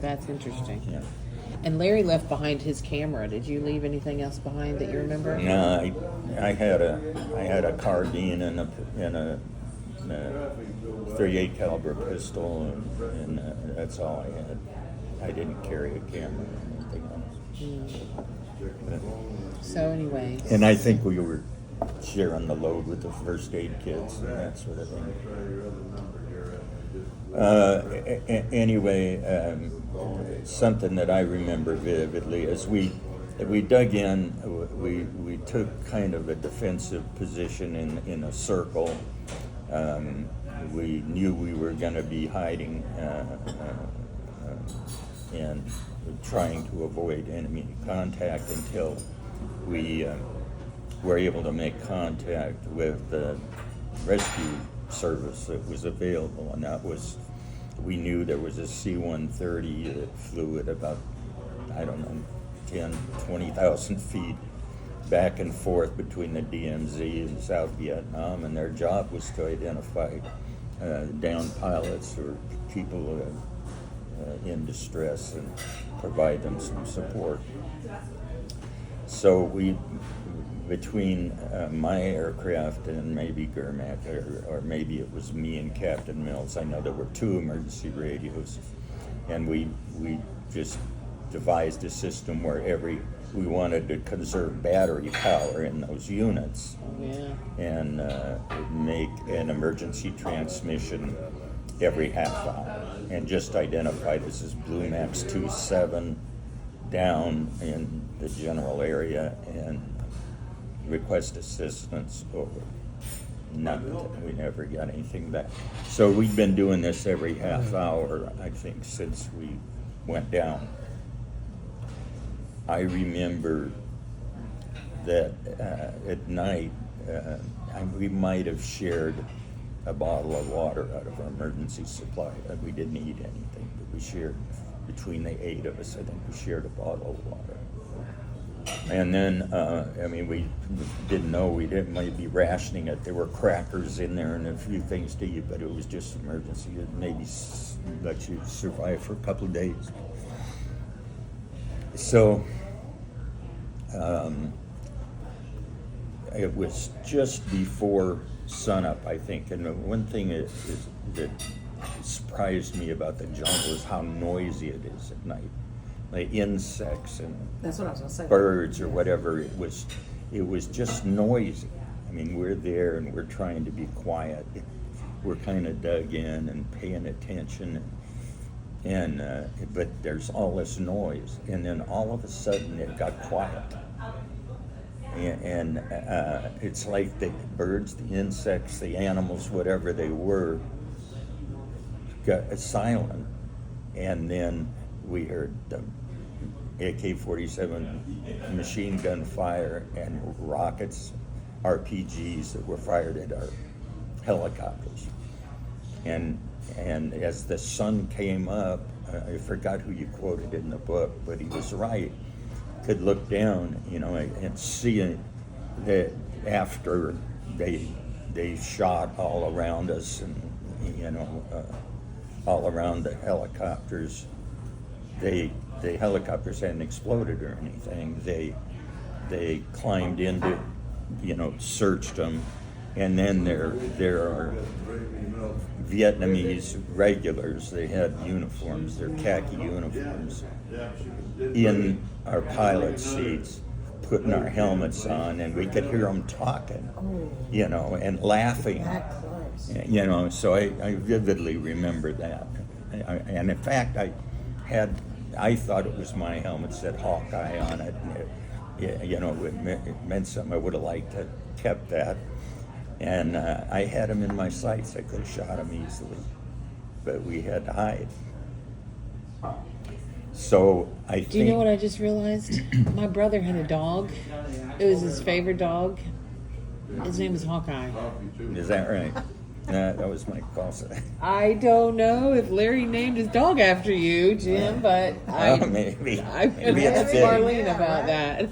That's interesting. Yeah. And Larry left behind his camera. Did you leave anything else behind that you remember? No, I had a carbine and a 38 caliber pistol, and that's all I had. I didn't carry a camera or anything else. So anyway. And I think we were sharing the load with the first aid kits and that sort of thing. Anyway, something that I remember vividly is we dug in. We took kind of a defensive position in a circle. We knew we were going to be hiding and trying to avoid enemy contact until we were able to make contact with the rescue service that was available, and that was, we knew there was a C-130 that flew at about, 20,000 feet back and forth between the DMZ and South Vietnam, and their job was to identify downed pilots or people in distress and provide them some support. So we, between my aircraft and maybe Germack, or maybe it was me and Captain Mills, I know there were 2 emergency radios, and we just devised a system where we wanted to conserve battery power in those units. Yeah. And make an emergency transmission every half hour, and just identify this as Blue Max 27 down in the general area and request assistance over. Nothing. We never got anything back. So we've been doing this every half hour, I think, since we went down. I remember that at night, we might have shared a bottle of water out of our emergency supply. We didn't eat anything, but we shared, between the 8 of us, I think we shared a bottle of water. And then, we didn't know, we might be rationing it. There were crackers in there and a few things to eat, but it was just emergency. It maybe let you survive for a couple of days. So, it was just before sunup, I think, and the one thing that surprised me about the jungle is how noisy it is at night. The insects and That's what I was gonna say. birds or whatever, it was just noisy. I mean, we're there and we're trying to be quiet. We're kind of dug in and paying attention, and but there's all this noise, and then all of a sudden it got quiet. And it's like the birds, the insects, the animals, whatever they were, got silent. And then we heard the AK-47 machine gun fire and rockets, RPGs that were fired at our helicopters. And as the sun came up, I forgot who you quoted in the book, but he was right. Could look down, and see that after they shot all around us and all around the helicopters, the helicopters hadn't exploded or anything. They climbed into, searched them, and then there are Vietnamese regulars. They had uniforms, their khaki uniforms, in our pilot seats, putting our helmets on, and we could hear them talking, and laughing, so I vividly remember that. And in fact, I thought it was my helmet, said Hawkeye on it, and it meant something. I would have liked to kept that. And I had him in my sights. I could have shot him easily, but we had to hide. So I think. Do you know what I just realized? My brother had a dog. It was his favorite dog. His name was Hawkeye. Is that right? That was my call sign. I don't know if Larry named his dog after you, Jim, but Maybe. I'm going to ask it's fitting. Marlene about that.